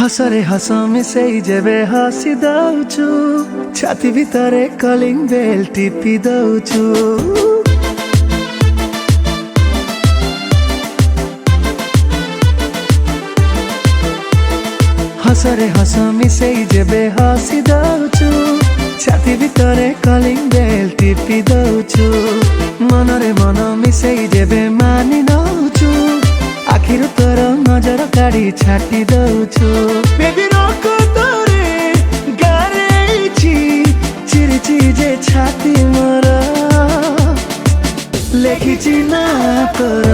हसरे हस मिसेई जेबे हसी दउछु छाती भितरे कलिंग बेल टिपी दउछु। हसरे हस मिसेई जेबे हसी दउछु छाती भितरे कलिंग बेल टिपी दउछु। मनरे मन मिसेई जेबे मानि नउछु आखिर तोर नजर काढ़ी छाटी दउछु। बेबी रोक तोरे गारेछि चिरिछि जे छाती मोर लेखिछि ना तोर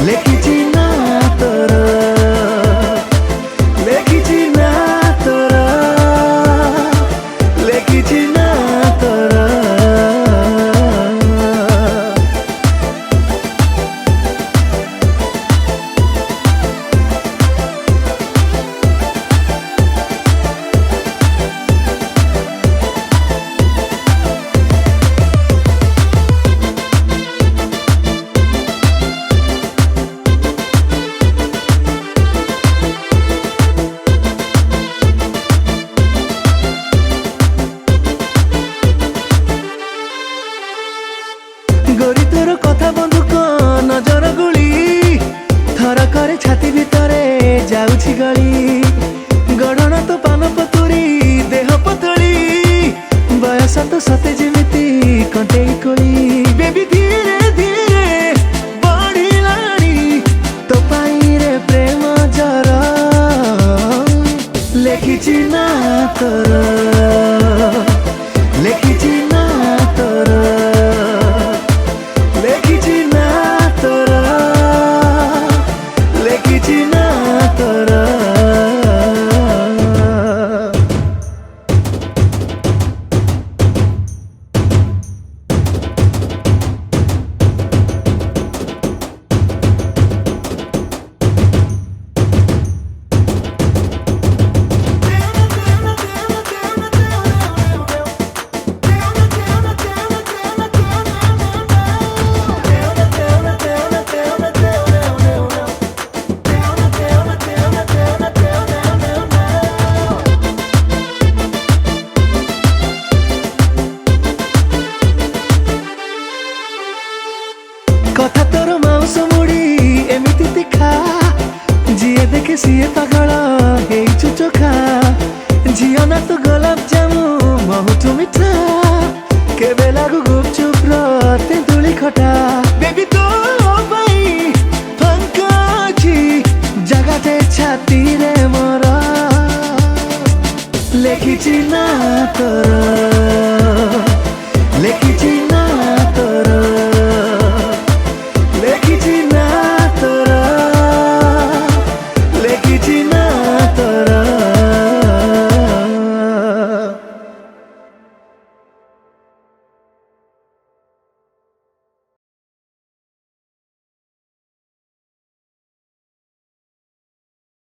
लेखिछि ना तोर लेखिछि ना तोर लेखिछि ना तोर। गोरी तोर कथा बंधुक नजर गुली थर करे छाती भितरे जाउछि गली। गढ़ण तो पान पतुरी देह पतली बयस तो सते जेमिति कंटेई कोली। बेबी धीरे धीरे बढ़िलाणी तो पाई रे प्रेम जर लेखिछि ना तोर लेखिछि ना तोर लेखिछि ना तोर लेखिछि ना तोर। कथा तोर माउस मुड़ी एमिति तीखा जिए देखे सीए पागल हेइछु चोखा। झियो ना तो गोलाप जामु बहुतु मिठा केबे लागु गुपचुप रो तेंतुली खटा। बेबी तो पाई फांका अछि जगाते छाती रे मोर लेखिछि ना तोर